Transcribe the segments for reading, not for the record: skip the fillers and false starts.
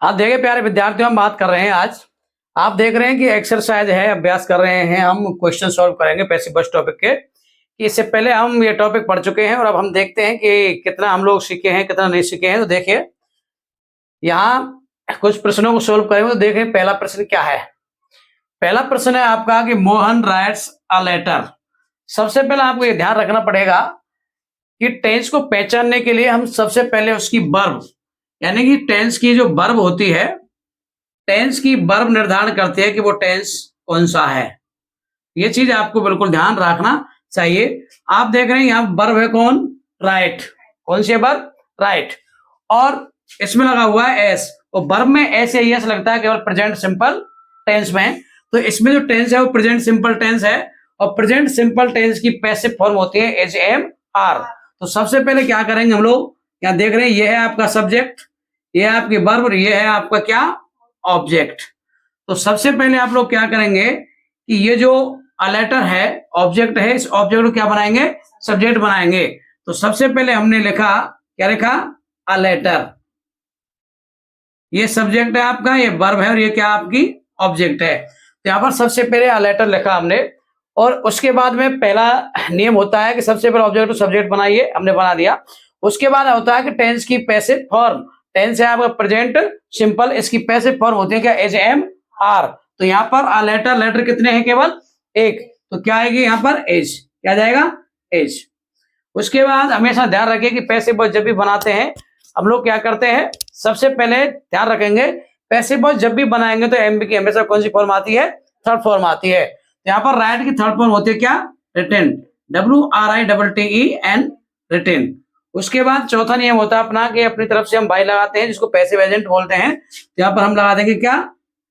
आप देखिए प्यारे विद्यार्थियों, हम बात कर रहे हैं आज। आप देख रहे हैं कि एक्सरसाइज है, अभ्यास कर रहे हैं, हम क्वेश्चन सॉल्व करेंगे पैसिव वॉइस टॉपिक के। कि इससे पहले हम ये टॉपिक पढ़ चुके हैं और अब हम देखते हैं कि कितना हम लोग सीखे हैं, कितना नहीं सीखे हैं। तो देखिए यहाँ कुछ प्रश्नों को सोल्व करेंगे। तो देखें पहला प्रश्न क्या है। पहला प्रश्न है आपका कि मोहन राइट्स अ लेटर। सबसे पहले आपको ये ध्यान रखना पड़ेगा कि टेंस को पहचानने के लिए हम सबसे पहले उसकी वर्ब, यानी कि टेंस की जो वर्ब होती है, टेंस की वर्ब निर्धारण करती है कि वो टेंस कौन सा है। ये चीज आपको बिल्कुल ध्यान रखना चाहिए। आप देख रहे हैं यहाँ वर्ब है कौन, राइट। कौन सी वर्ब, राइट। और इसमें लगा हुआ है एस, और वर्ब में एस या एस लगता है केवल प्रेजेंट सिंपल टेंस में। तो इसमें जो टेंस है वो प्रेजेंट सिंपल टेंस है, और प्रेजेंट सिंपल टेंस की पैसिव फॉर्म होती है एज एम आर। तो सबसे पहले क्या करेंगे हम लोग, यहाँ देख रहे हैं ये है आपका सब्जेक्ट, ये है आपकी वर्ब और ये है आपका क्या, ऑब्जेक्ट। तो सबसे पहले आप लोग क्या करेंगे कि ये जो अ लेटर है, ऑब्जेक्ट है, इस ऑब्जेक्ट को क्या बनाएंगे, सब्जेक्ट बनाएंगे। तो सबसे पहले हमने लिखा, क्या लिखा, अ लेटर। ये सब्जेक्ट है आपका, ये वर्ब है और ये क्या आपकी ऑब्जेक्ट है। तो यहाँ पर सबसे पहले अ लेटर लिखा हमने, और उसके बाद में पहला नियम होता है कि सबसे पहले ऑब्जेक्ट को सब्जेक्ट बनाइए, हमने बना दिया। उसके बाद होता है कि टेंस की पैसिव फॉर्म, टेंस है आपका प्रेजेंट सिंपल, इसकी पैसिव फॉर्म होती है क्या, एज एम आर। तो यहाँ पर अ लेटर, लेटर कितने हैं, केवल एक। तो क्या आएगी यहाँ पर, एज, क्या जाएगा, एज। उसके बाद हमेशा ध्यान रखिए कि पैसिव वॉइस जब भी बनाते हैं हम लोग क्या करते हैं, सबसे पहले ध्यान रखेंगे पैसिव वॉइस जब भी बनाएंगे तो एमबी की हमेशा कौन सी फॉर्म आती है, थर्ड फॉर्म आती है। यहाँ पर राइट की थर्ड फॉर्म होती है क्या, रिटेन, WRITTEN, रिटेन। उसके बाद चौथा नियम होता है अपना कि अपनी तरफ से हम बाई लगाते हैं, जिसको पैसिव एजेंट बोलते हैं। तो यहाँ पर हम लगा देंगे क्या,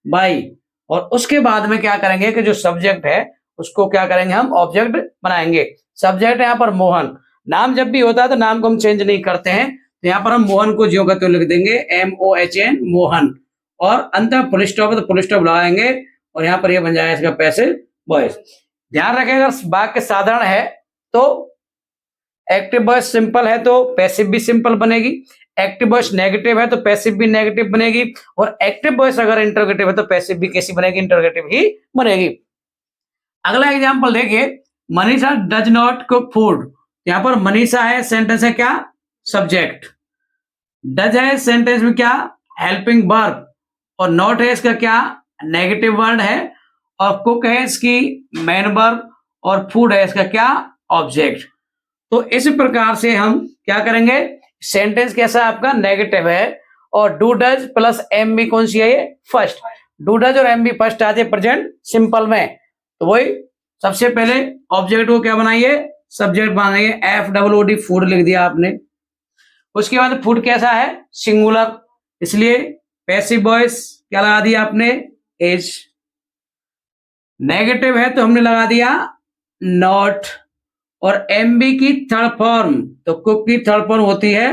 बाई। और उसके बाद में क्या करेंगे कि जो सब्जेक्ट है उसको क्या करेंगे, हम ऑब्जेक्ट बनाएंगे। सब्जेक्ट है यहाँ पर मोहन, नाम जब भी होता है तो नाम को हम चेंज नहीं करते हैं। तो यहाँ पर हम मोहन को ज्यों का त्यों लिख देंगे, MOHN, मोहन। और अंत में फुल स्टॉप है तो फुल स्टॉप लगाएंगे, और यहाँ पर ये बन जाएगा इसका पैसिव वॉइस। ध्यान रखें अगर वाक्य साधारण है तो एक्टिव वॉइस सिंपल है तो पैसिव भी सिंपल बनेगी, एक्टिव वॉइस नेगेटिव है तो पैसिव भी नेगेटिव बनेगी, और एक्टिव वॉइस अगर इंटरोगेटिव है तो पैसिव भी कैसी बनेगी, इंटरोगेटिव ही बनेगी। अगला एग्जांपल देखिए, Manisha does not cook food. यहाँ पर मनीषा है, सेंटेंस है क्या, सब्जेक्ट। डज है सेंटेंस में क्या, हेल्पिंग वर्ब, और नॉट है इसका क्या, नेगेटिव वर्ड है, और कुक है इसकी मेन वर्ब, और फूड है इसका क्या, ऑब्जेक्ट। तो इस प्रकार से हम क्या करेंगे, सेंटेंस कैसा आपका नेगेटिव है, और do does plus M B कौन सी है, ये फर्स्ट। डू डज और एम बी फर्स्ट आते हैं प्रेजेंट सिंपल में। तो वही सबसे पहले ऑब्जेक्ट को क्या बनाइए, सब्जेक्ट बनाइए, FOOD, फूड लिख दिया आपने। उसके बाद फूड कैसा है, सिंगुलर, इसलिए पैसिव वॉइस क्या लगा दिया आपने, एज। नेगेटिव है तो हमने लगा दिया नॉट, और एमबी की थर्ड फॉर्म, तो कुक की थर्ड फॉर्म होती है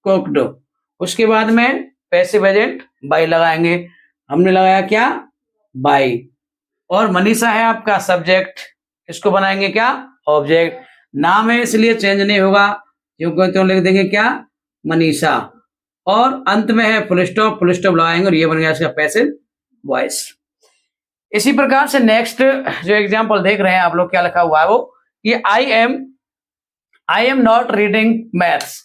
कुक्ड। उसके बाद में पैसिव एजेंट बाई लगाएंगे, हमने लगाया क्या, बाई। और मनीषा है आपका सब्जेक्ट, इसको बनाएंगे क्या, ऑब्जेक्ट। नाम है इसलिए चेंज नहीं होगा, क्यों लिख देंगे क्या, मनीषा। और अंत में है फुल स्टॉप, फुल स्टॉप लगाएंगे और ये बन गया इसका पैसिव वॉइस। इसी प्रकार से नेक्स्ट जो एग्जांपल देख रहे हैं आप लोग, क्या लिखा हुआ है वो, ये I am not reading maths.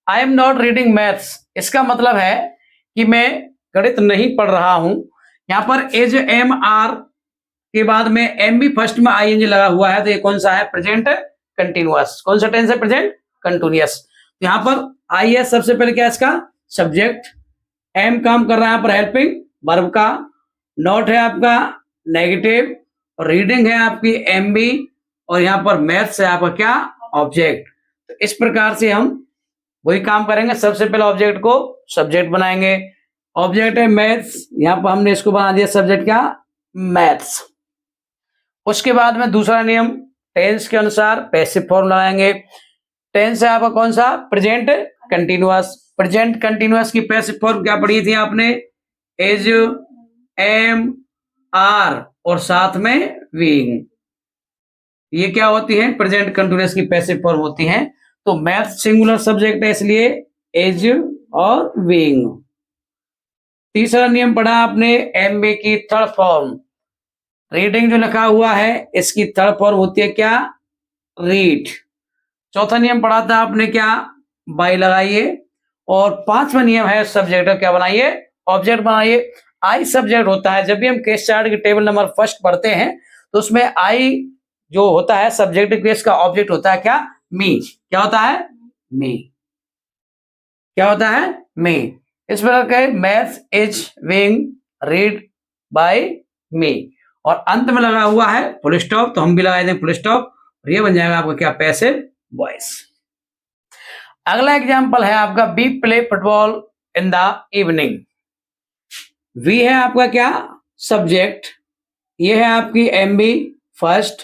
I am not reading maths, इसका मतलब है कि मैं गणित नहीं पढ़ रहा हूं। यहाँ पर एज एम आर के बाद में एम बी फर्स्ट में ING लगा हुआ है, तो ये कौन सा है, प्रेजेंट कंटिन्यूअस। कौन सा टेंस है, प्रेजेंट कंटिन्यूअस। यहाँ पर आई है सबसे पहले क्या, इसका सब्जेक्ट। एम काम कर रहा है यहाँ पर हेल्पिंग वर्ब का, नॉट है आपका नेगेटिव, और रीडिंग है आपकी MB, और यहाँ पर मैथ्स है आपका क्या, ऑब्जेक्ट। तो इस प्रकार से हम वही काम करेंगे, सबसे पहले ऑब्जेक्ट को सब्जेक्ट बनाएंगे। ऑब्जेक्ट है मैथ्स, यहाँ पर हमने इसको बना दिया सब्जेक्ट क्या, मैथ्स। उसके बाद में दूसरा नियम, टेंस के अनुसार पैसिव फॉर्म लगाएंगे। टेंस है आपका कौन सा, प्रेजेंट कंटिन्यूअस। प्रेजेंट कंटिन्यूअस की पैसिव फॉर्म क्या पढ़ी थी आपने, एज एम आर, और साथ में बीइंग। ये क्या होती है, प्रेजेंट कंटिन्यूअस की पैसिव फॉर्म होती हैं। तो मैथ सिंगुलर सब्जेक्ट है इसलिए एज और बीइंग। तीसरा नियम पढ़ा आपने एम बी की थर्ड फॉर्म, रीडिंग जो लिखा हुआ है इसकी थर्ड फॉर्म होती है क्या, रीड। चौथा नियम पढ़ा था आपने क्या, बाई लगाइए। और पांचवा नियम है सब्जेक्ट क्या बनाइए, ऑब्जेक्ट बनाइए। आई सब्जेक्ट होता है, जब भी हम केस चार्ट की टेबल नंबर फर्स्ट पढ़ते हैं तो उसमें आई जो होता है सब्जेक्ट केस का, ऑब्जेक्ट होता है क्या, मी। क्या होता है, मी। क्या होता है, मी। इस प्रकार के maths is being read by me. और अंत में लगा हुआ है फुल स्टॉप, तो हम भी लगा देंगे फुल स्टॉप, और ये बन जाएगा आपका क्या, पैसिव वॉइस। अगला एग्जांपल है आपका be play football in the evening. We है आपका क्या, सब्जेक्ट, ये है आपकी एमबी फर्स्ट,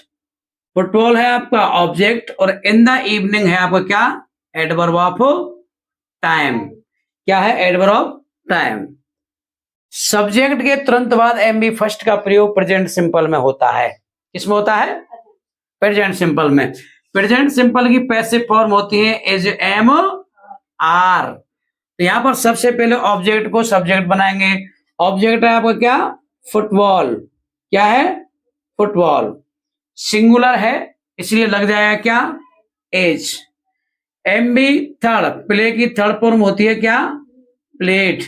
फुटबॉल है आपका ऑब्जेक्ट, और इन द इवनिंग है आपका क्या, एडवर्ब ऑफ टाइम। क्या है, एडवर्ब ऑफ टाइम। सब्जेक्ट के तुरंत बाद एमबी फर्स्ट का प्रयोग प्रेजेंट सिंपल में होता है। किसमें होता है, प्रेजेंट सिंपल में। प्रेजेंट सिंपल की पैसिव फॉर्म होती है एज एम आर। तो यहां पर सबसे पहले ऑब्जेक्ट को सब्जेक्ट बनाएंगे। ऑब्जेक्ट है आपका क्या, फुटबॉल। क्या है, फुटबॉल। सिंगुलर है इसलिए लग जाएगा क्या, एज। एमबी थर्ड, प्ले की थर्ड फॉर्म होती है क्या, प्लेट।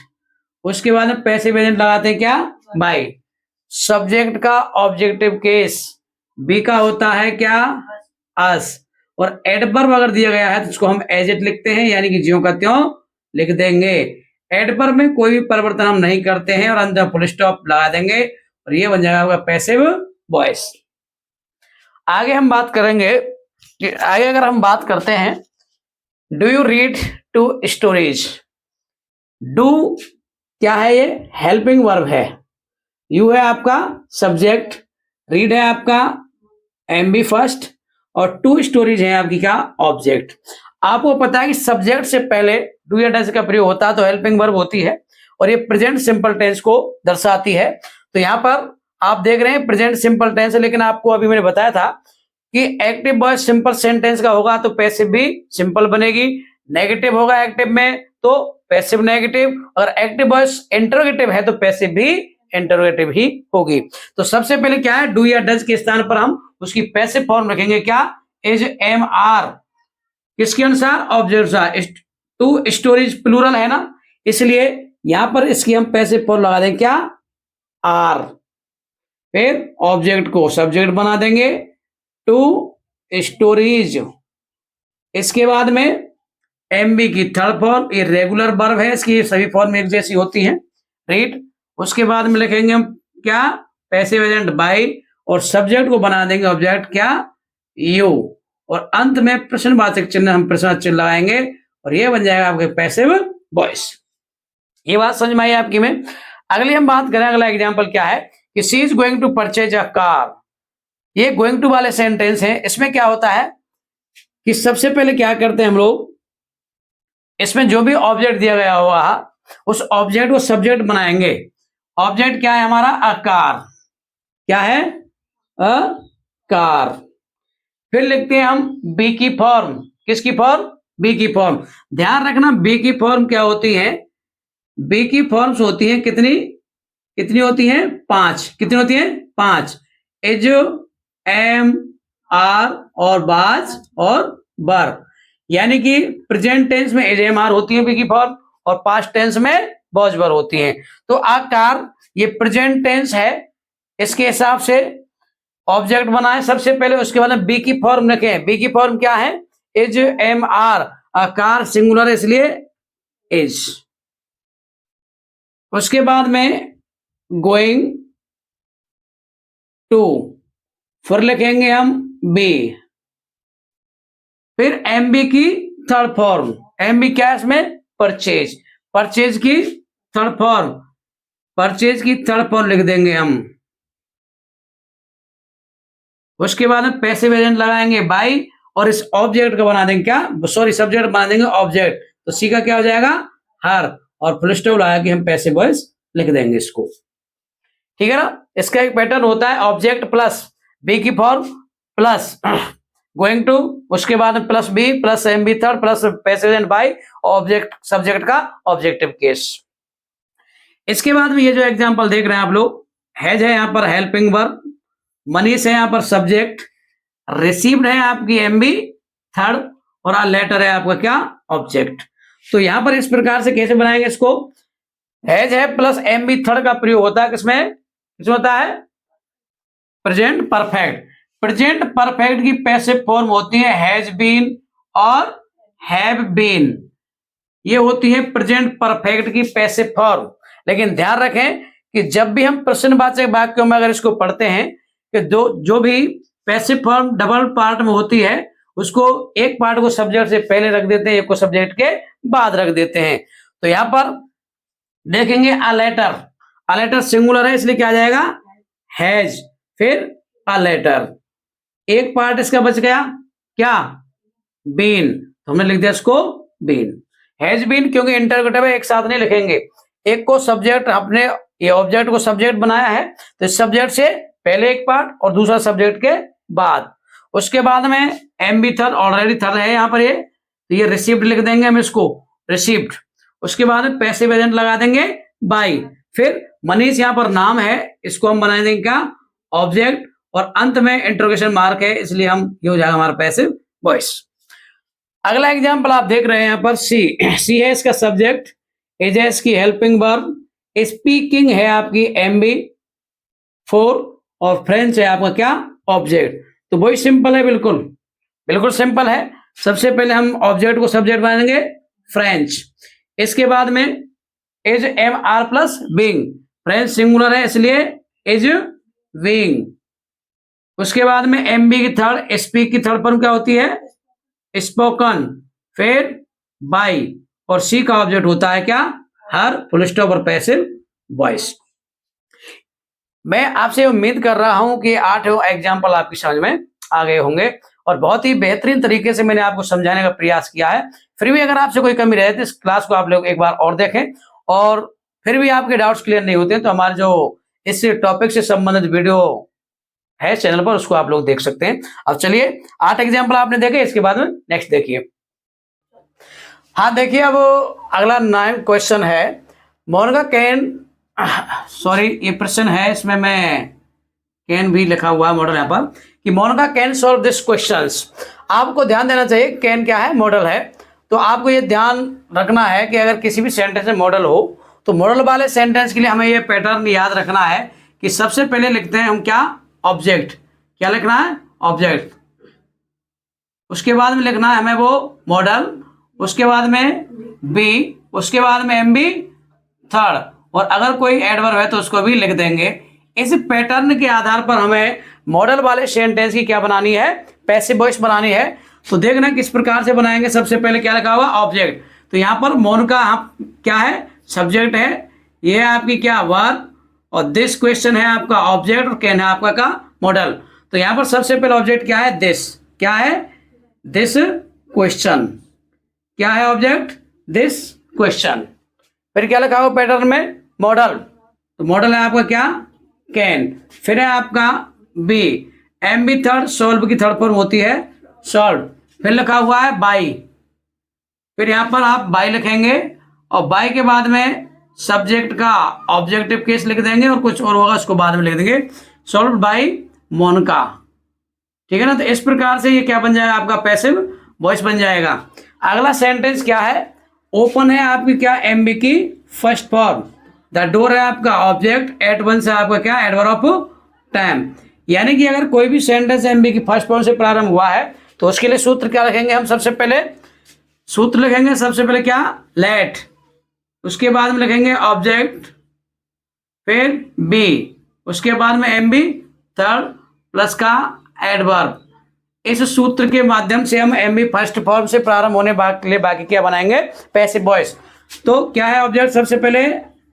उसके बाद में पैसिव एजेंट लगाते हैं क्या, बाय। सब्जेक्ट का ऑब्जेक्टिव केस, बी का होता है क्या, अस। और एडवर्ब अगर दिया गया है तो उसको हम एज इट लिखते हैं, यानी कि ज्यों का त्यों लिख देंगे। एडवर्ब में कोई भी परिवर्तन हम नहीं करते हैं और अंदर फुल स्टॉप लगा देंगे, और ये बन जाएगा आपका पैसिव वॉइस। आगे हम बात करेंगे कि आगे अगर हम बात करते हैं, do you read two stories. Do क्या है, ये हेल्पिंग वर्ब है। यू है आपका सब्जेक्ट, रीड है आपका एमबी फर्स्ट, और टू स्टोरीज है आपकी क्या, ऑब्जेक्ट। आपको पता है कि सब्जेक्ट से पहले डू या डज का प्रयोग होता है तो हेल्पिंग वर्ब होती है, और ये प्रेजेंट सिंपल टेंस को दर्शाती है। तो यहां पर आप देख रहे हैं प्रेजेंट सिंपल टेंस है, लेकिन आपको अभी मैंने बताया था कि एक्टिव वॉइस सिंपल सेंटेंस का होगा तो पैसिव भी सिंपल बनेगी, नेगेटिव होगा एक्टिव में तो पैसिव नेगेटिव, और एक्टिव वॉइस इंटरोगेटिव है तो पैसिव भी इंटरोगेटिव ही होगी। तो सबसे पहले क्या है, डू या डज के स्थान पर हम उसकी पैसिव फॉर्म रखेंगे क्या, इज एम आर। किसके अनुसार, ऑब्जेक्ट अनुसार। टू स्टोरीज प्लूरल है ना, इसलिए यहां पर इसकी हम पैसिव फॉर्म लगा देंगे क्या, आर। फिर ऑब्जेक्ट को सब्जेक्ट बना देंगे, टू स्टोरीज। इसके बाद में एमबी की थर्ड फॉर्म, ये रेगुलर वर्ब है, इसकी सभी फॉर्म एक जैसी होती हैं, रीड। उसके बाद में लिखेंगे हम क्या, पैसिव एजेंट बाय, और सब्जेक्ट को बना देंगे ऑब्जेक्ट क्या, यू। और अंत में प्रश्नवाचक चिन्ह, हम प्रश्न चिन्ह लगाएंगे, और ये बन जाएगा आपके पैसिव वॉइस। ये बात समझ में आई आपकी में। अगली हम बात करें, अगला एग्जाम्पल क्या है कि she is going to purchase a car. ये गोइंग टू वाले सेंटेंस है। इसमें क्या होता है कि सबसे पहले क्या करते हैं हम लोग, इसमें जो भी ऑब्जेक्ट दिया गया होगा उस ऑब्जेक्ट को सब्जेक्ट बनाएंगे। ऑब्जेक्ट क्या है हमारा, अ कार। क्या है, अ कार। फिर लिखते हैं हम बी की फॉर्म। किसकी फॉर्म, बी की फॉर्म। ध्यान रखना बी की फॉर्म क्या होती है, बी की फॉर्म्स होती हैं कितनी, कितनी होती हैं, 5। कितनी होती हैं, 5। इज, एम, आर, और बाज, और बर। यानी कि प्रेजेंट टेंस में एज एम आर होती है बी की फॉर्म, और पास्ट टेंस में बॉज बर होती है। तो आकार ये प्रेजेंट टेंस है, इसके हिसाब से ऑब्जेक्ट बनाए सबसे पहले, उसके बाद बी की फॉर्म रखें। बी की फॉर्म क्या है, इज एम आर, आकार सिंगुलर इसलिए इज। उसके बाद में गोइंग टू, फिर लिखेंगे हम बी। फिर एमबी की थर्ड फॉर्म, एमबी क्या है इसमें, परचेज। परचेज की थर्ड फॉर्म, परचेज की थर्ड फॉर्म लिख देंगे हम। उसके बाद में पैसिव एजेंट लगाएंगे बाई, और इस ऑब्जेक्ट को बना देंगे क्या, सॉरी सब्जेक्ट बना देंगे ऑब्जेक्ट। तो सी का क्या हो जाएगा, हर, और फुल स्टॉप लगा के हम पैसिव वॉइस लिख देंगे इसको। ठीक है ना। इसका एक पैटर्न होता है, ऑब्जेक्ट प्लस बी की फॉर्म प्लस गोइंग टू, उसके बाद plus be plus MB third plus passive agent by, object subject का ऑब्जेक्टिव केस। इसके बाद में ये जो एग्जांपल देख रहे हैं आप लोग, हैज है यहाँ पर हेल्पिंग वर्ब, मनीष है यहाँ पर सब्जेक्ट, रिसीव्ड है आपकी एमबी थर्ड, और आ लेटर है आपका क्या, ऑब्जेक्ट। तो यहां पर इस प्रकार से कैसे बनाएंगे इसको, हैज है प्लस एमबी थर्ड का प्रयोग होता है किसमें होता है, प्रेजेंट परफेक्ट। प्रेजेंट परफेक्ट की पैसिव फॉर्म होती है हैज बीन और हैव बीन, ये होती है प्रेजेंट परफेक्ट की पैसिव फॉर्म। लेकिन ध्यान रखें कि जब भी हम प्रश्नवाचक वाक्यों में अगर इसको पढ़ते हैं कि जो भी पैसिव फॉर्म डबल पार्ट में होती है, उसको एक पार्ट को सब्जेक्ट से पहले रख देते हैं, एक को सब्जेक्ट के बाद रख देते हैं। तो यहां पर देखेंगे अ लेटर सिंगुलर है, इसलिए क्या आ जाएगा, हैज, फिर अ लेटर, एक पार्ट इसका बच गया क्या, बीन, तो हमने लिख दिया इसको बीन, हैज बीन, क्योंकि इंटरगेटिव है, एक साथ नहीं लिखेंगे, एक को सब्जेक्ट, अपने ये ऑब्जेक्ट को सब्जेक्ट बनाया है तो सब्जेक्ट से पहले एक पार्ट और दूसरा सब्जेक्ट के बाद, उसके बाद में एमबी थर्ड ऑलरेडी थर्ड है यहाँ पर ये, तो ये रिसीव्ड लिख देंगे हम इसको रिसीव्ड, उसके बाद में पैसिव एजेंट लगा देंगे बाई, फिर मनीष यहाँ पर नाम है, इसको हम बना देंगे क्या, ऑब्जेक्ट, और अंत में इंटरोगेशन मार्क है, इसलिए हम ये हो जाएगा हमारा पैसिव वॉइस। अगला एग्जाम्पल आप देख रहे हैं यहाँ पर सी है इसका सब्जेक्ट, एज है इसकी हेल्पिंग वर्ब, स्पीकिंग है आपकी एमबी फोर, और फ्रेंच है आपका क्या, ऑब्जेक्ट। तो वही सिंपल है, बिल्कुल सिंपल है। सबसे पहले हम ऑब्जेक्ट को सब्जेक्ट बनाएंगे फ्रेंच, इसके बाद में as am are plus being, French singular है इसलिए एज बीइंग, उसके बाद में एमबी की थर्ड, स्पीक की थर्ड फॉर्म क्या होती है, स्पोकन, फिर बाई, और सी का ऑब्जेक्ट होता है क्या, हर, फुल स्टॉप और पैसिव वॉइस। मैं आपसे उम्मीद कर रहा हूं कि 8 एग्जाम्पल आपकी समझ में आ गए होंगे और बहुत ही बेहतरीन तरीके से मैंने आपको समझाने का प्रयास किया है। फिर भी अगर आपसे कोई कमी रहे तो इस क्लास को आप लोग एक बार और देखें, और फिर भी आपके डाउट्स क्लियर नहीं होते तो हमारे जो इस टॉपिक से संबंधित वीडियो है चैनल पर, उसको आप लोग देख सकते हैं। अब चलिए 8 एग्जाम्पल आपने देखे, इसके बाद में नेक्स्ट देखिए। हाँ देखिए, अब अगला 9 क्वेश्चन है, मोनिका कैन, सॉरी ये प्रश्न है, इसमें मैं कैन भी लिखा हुआ है मॉडल यहाँ पर, कि Monica can solve this questions. आपको ध्यान देना चाहिए, कैन क्या है, मॉडल है, तो आपको ये ध्यान रखना है कि अगर किसी भी सेंटेंस में मॉडल हो तो मॉडल वाले सेंटेंस के लिए हमें ये पैटर्न याद रखना है कि सबसे पहले लिखते हैं हम क्या, ऑब्जेक्ट, क्या लिखना है, ऑब्जेक्ट, उसके बाद में लिखना है हमें वो मॉडल, उसके बाद में बी, उसके बाद में एमबी थर्ड, और अगर कोई एडवर्ब है तो उसको भी लिख देंगे। इस पैटर्न के आधार पर हमें मॉडल वाले सेंटेंस की क्या बनानी है, पैसिव वॉइस बनानी है। तो देखना किस प्रकार से बनाएंगे। सबसे पहले क्या लिखा हुआ, ऑब्जेक्ट, तो यहाँ पर मोनिका क्या है, सब्जेक्ट है, ये है आपकी क्या, वर्ब, और दिस क्वेश्चन है आपका ऑब्जेक्ट, और कैन है आपका का मॉडल। तो यहाँ पर सबसे पहले ऑब्जेक्ट क्या है, दिस, क्या है, दिस क्वेश्चन, क्या है ऑब्जेक्ट, दिस क्वेश्चन। फिर क्या लिखा हुआ पैटर्न में, मॉडल, तो मॉडल है आपका क्या, कैन, फिर है आपका be, M B third, solve की थर्ड फॉर्म होती है सॉल्व, फिर लिखा हुआ है बाई, फिर यहाँ पर आप बाई लिखेंगे, और बाई के बाद में सब्जेक्ट का ऑब्जेक्टिव केस लिख देंगे, और कुछ और होगा उसको बाद में लिख देंगे, सॉल्व बाई मोनिका, ठीक है ना। तो इस प्रकार से ये क्या बन जाएगा, आपका पैसिव वॉइस बन जाएगा। अगला सेंटेंस क्या है, ओपन है आपकी क्या, एमबी की फर्स्ट फॉर्म, द डोर है आपका ऑब्जेक्ट, एट वन से आपका क्या, एडवर्ब ऑफ टाइम। यानी कि अगर कोई भी सेंटेंस एमबी की फर्स्ट फॉर्म से प्रारंभ हुआ है तो उसके लिए सूत्र क्या लिखेंगे, हम सबसे पहले सूत्र लिखेंगे, सबसे पहले क्या, लेट, उसके बाद में लिखेंगे ऑब्जेक्ट, फिर बी, उसके बाद में एमबी थर्ड प्लस का एडवर्ब। इस सूत्र के माध्यम से हम एमबी फर्स्ट फॉर्म से प्रारंभ होने के लिए बाकी क्या बनाएंगे, पैसिव वॉइस। तो क्या है ऑब्जेक्ट, सबसे पहले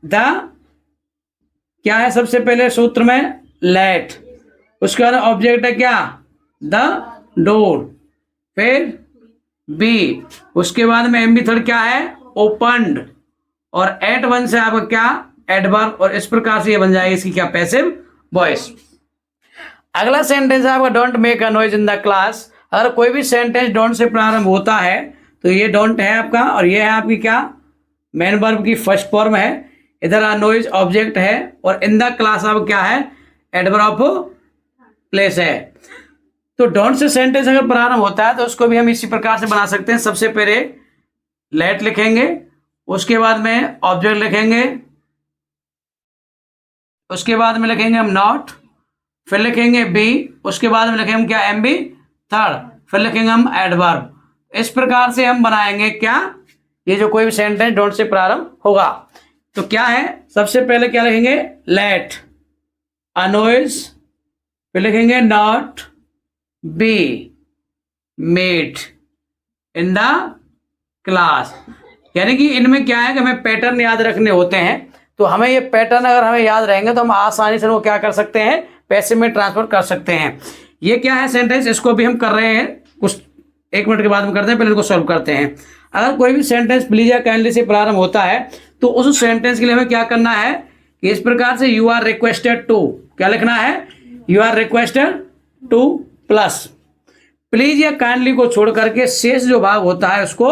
द, क्या है सबसे पहले सूत्र में, लेट, उसके बाद ऑब्जेक्ट है क्या, द डोर, फिर बी, उसके बाद में एमबी थर्ड क्या है, ओपन्ड, और एट वन से आपका क्या, एडवर्ब, और इस प्रकार से ये बन जाएगी इसकी क्या, पैसिव वॉइस। अगला सेंटेंस है आपका, don't make a noise in the class. अगर कोई भी सेंटेंस डोंट से प्रारंभ होता है तो ये डोंट है आपका, और ये है आपकी क्या, मेन वर्ब की फर्स्ट फॉर्म है, इधर आ नॉइज ऑब्जेक्ट है और इन द क्लास अब क्या है, एडवर्ब ऑफ प्लेस है। तो डोंट से सेंटेंस अगर प्रारंभ होता है तो उसको भी हम इसी प्रकार से बना सकते हैं। सबसे पहले लेट लिखेंगे, उसके बाद में ऑब्जेक्ट लिखेंगे, उसके बाद में लिखेंगे हम नॉट, फिर लिखेंगे बी, उसके बाद में लिखेंगे हम क्या, एम बी थर्ड, फिर लिखेंगे हम एडवर्ब। इस प्रकार से हम बनाएंगे क्या, ये जो कोई भी सेंटेंस डोंट से प्रारंभ होगा। तो क्या है, सबसे पहले क्या लिखेंगे, लेट अ नॉइज, फिर लिखेंगे not be made in the class. यानी कि इनमें क्या है कि हमें पैटर्न याद रखने होते हैं। तो हमें ये पैटर्न अगर हमें याद रहेंगे तो हम आसानी से वो क्या कर सकते हैं, पैसे में ट्रांसफर कर सकते हैं। ये क्या है सेंटेंस, इसको भी हम कर रहे हैं, कुछ 1 मिनट के बाद में करते हैं, पहले इसको सॉल्व करते हैं। अगर कोई भी सेंटेंस प्लीज या काइंडली से प्रारंभ होता है तो उस सेंटेंस के लिए हमें क्या करना है कि इस प्रकार से यू आर रिक्वेस्टेड टू, क्या लिखना है, you are requested to plus please या काइंडली को छोड़ करके शेष जो भाग होता है उसको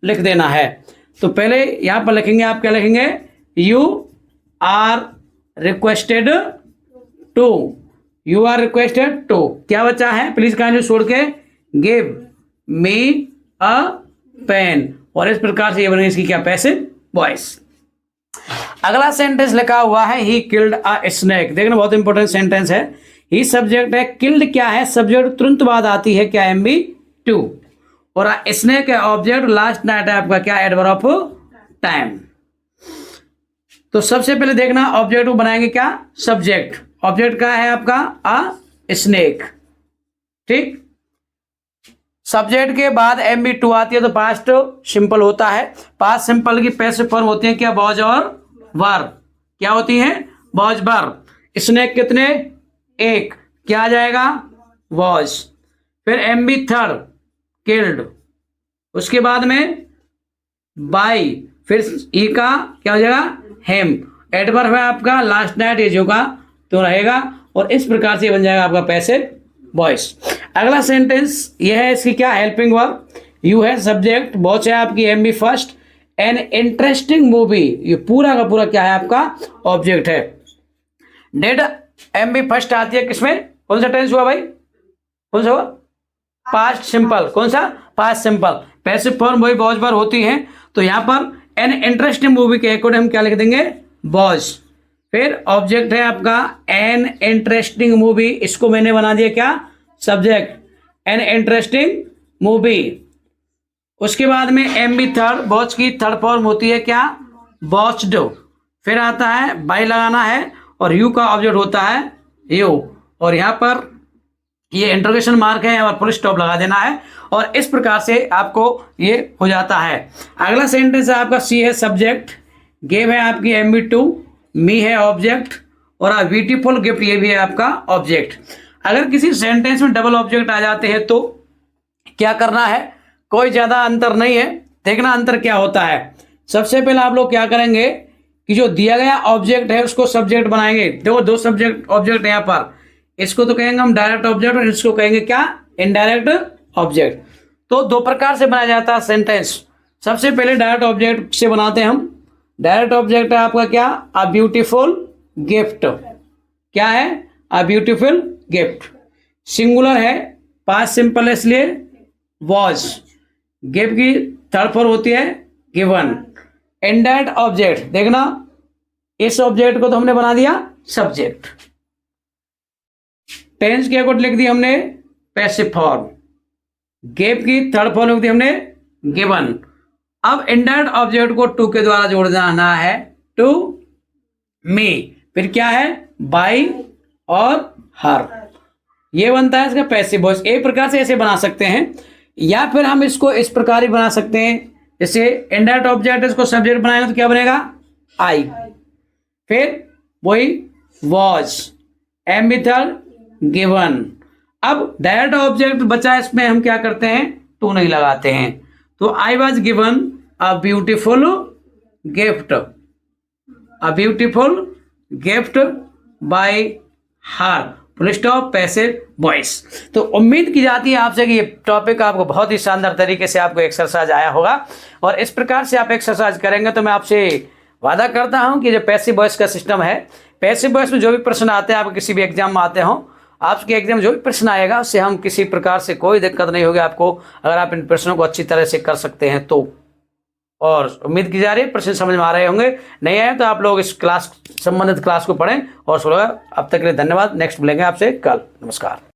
लिख देना है। तो पहले यहां पर लिखेंगे, आप क्या लिखेंगे, you are requested to, you are requested to, क्या बचा है, प्लीज काइंडली छोड़ के गिव मी अ पेन, और इस प्रकार से ये बनेगी इसकी क्या, पैसिव वॉइस। अगला सेंटेंस लिखा हुआ है ही किल्ड अ स्नेक। देखना बहुत इंपॉर्टेंट सेंटेंस है। ही सब्जेक्ट है, किल्ड क्या है, सब्जेक्ट तुरंत बाद आती है क्या, एमबी टू, और स्नेक है ऑब्जेक्ट, लास्ट नाइट है आपका क्या, एडवर्ब ऑफ टाइम। तो सबसे पहले देखना ऑब्जेक्ट को बनाएंगे क्या, सब्जेक्ट, ऑब्जेक्ट का है आपका अ स्नेक, ठीक। सब्जेक्ट के बाद एमबी टू आती है तो पास्ट सिंपल होता है। पास्ट सिंपल की पैसिव फॉर्म होती है क्या, वॉज और वर, क्या होती है, वॉज वर। स्नेक कितने, एक, क्या आ जाएगा, वॉज, फिर एमबी थर्ड किल्ड, उसके बाद में बाई, फिर ई का क्या हो जाएगा, हेम, एडवर्ब है आपका लास्ट नाइट, ये जो का तो रहेगा, और इस प्रकार से बन जाएगा आपका पैसिव वॉइस। अगला सेंटेंस ये है, इसकी क्या, हेल्पिंग वर्ब, यू है सब्जेक्ट, वॉच है आपकी MB first, an interesting movie, ये पूरा का पूरा क्या है आपका ऑब्जेक्ट है। डेड एमबी फर्स्ट आती है किसमें, कौन सा टेंस हुआ भाई, कौन सा हुआ, पास्ट सिंपल, कौन सा, पास्ट सिंपल। पैसिव फॉर्म वही वॉज पर होती है। तो यहां पर एन इंटरेस्टिंग मूवी के अकॉर्डिंग हम क्या लिख देंगे, वॉज, फिर ऑब्जेक्ट है आपका एन इंटरेस्टिंग मूवी, इसको मैंने बना दिया क्या, सब्जेक्ट, एन इंटरेस्टिंग मूवी। उसके बाद में एमबी थर्ड, वॉच की थर्ड फॉर्म होती है क्या, वॉच्ड, फिर आता है बाई लगाना है, और यू का ऑब्जेक्ट होता है यू, और यहाँ पर ये इंटरोगेशन मार्क है और फुल स्टॉप लगा देना है, और इस प्रकार से आपको ये हो जाता है। अगला सेंटेंस है आपका सी है सब्जेक्ट, गेव है आपकी एमबी टू, मी है ऑब्जेक्ट, और आ ब्यूटीफुल गिफ्ट ये भी है आपका ऑब्जेक्ट। अगर किसी सेंटेंस में डबल ऑब्जेक्ट आ जाते हैं तो क्या करना है, कोई ज्यादा अंतर नहीं है। देखना अंतर क्या होता है, सबसे पहले आप लोग क्या करेंगे कि जो दिया गया ऑब्जेक्ट है उसको सब्जेक्ट बनाएंगे। देखो दो सब्जेक्ट ऑब्जेक्ट है यहाँ पर, इसको तो कहेंगे हम डायरेक्ट ऑब्जेक्ट और इसको कहेंगे क्या, इनडायरेक्ट ऑब्जेक्ट। तो दो प्रकार से बनाया जाता है सेंटेंस। सबसे पहले डायरेक्ट ऑब्जेक्ट से बनाते हैं हम। डायरेक्ट ऑब्जेक्ट है आपका क्या, अ ब्यूटीफुल गिफ्ट, क्या है, अ ब्यूटीफुल गिफ्ट। सिंगुलर है, पास्ट सिंपल है इसलिए वॉज, गिव की थर्ड फॉर्म होती है गिवन। इनडायरेक्ट ऑब्जेक्ट, देखना इस ऑब्जेक्ट को तो हमने बना दिया सब्जेक्ट, टेंस के अकॉर्डिंग लिख दी हमने पैसिव फॉर्म, गिव की थर्ड फॉर्म लिख दी हमने गिवन। अब इनडायरेक्ट ऑब्जेक्ट को टू के द्वारा जोड़ देना है, टू मी, फिर क्या है बाई और हर, ये बनता है इसका पैसिव वॉइस। एक प्रकार से ऐसे बना सकते हैं, या फिर हम इसको इस प्रकार ही बना सकते हैं, जैसे इनडायरेक्ट ऑब्जेक्ट इसको सब्जेक्ट बनाएंगे तो क्या बनेगा, आई, फिर वही was, M B third given. अब डायरेक्ट ऑब्जेक्ट बचा, इसमें हम क्या करते हैं, टू नहीं लगाते हैं। तो I was given a beautiful gift, a beautiful gift bye her, full stop, passive voice. तो उम्मीद की जाती है आपसे कि ये टॉपिक आपको बहुत ही शानदार तरीके से आपको एक्सरसाइज आया होगा, और इस प्रकार से आप एक्सरसाइज करेंगे तो मैं आपसे वादा करता हूं कि जो पैसिव वॉइस का सिस्टम है, पैसिव वॉइस में जो भी प्रश्न आते हैं, आप किसी भी एग्जाम में आते हो, आपके एग्जाम जो भी प्रश्न आएगा उससे हम किसी प्रकार से कोई दिक्कत नहीं होगी आपको, अगर आप इन प्रश्नों को अच्छी तरह से कर सकते हैं तो। और उम्मीद की जा रही है प्रश्न समझ में आ रहे होंगे, नहीं आए तो आप लोग इस क्लास संबंधित क्लास को पढ़ें और सुनो। अब तक के लिए धन्यवाद, नेक्स्ट मिलेंगे आपसे कल, नमस्कार।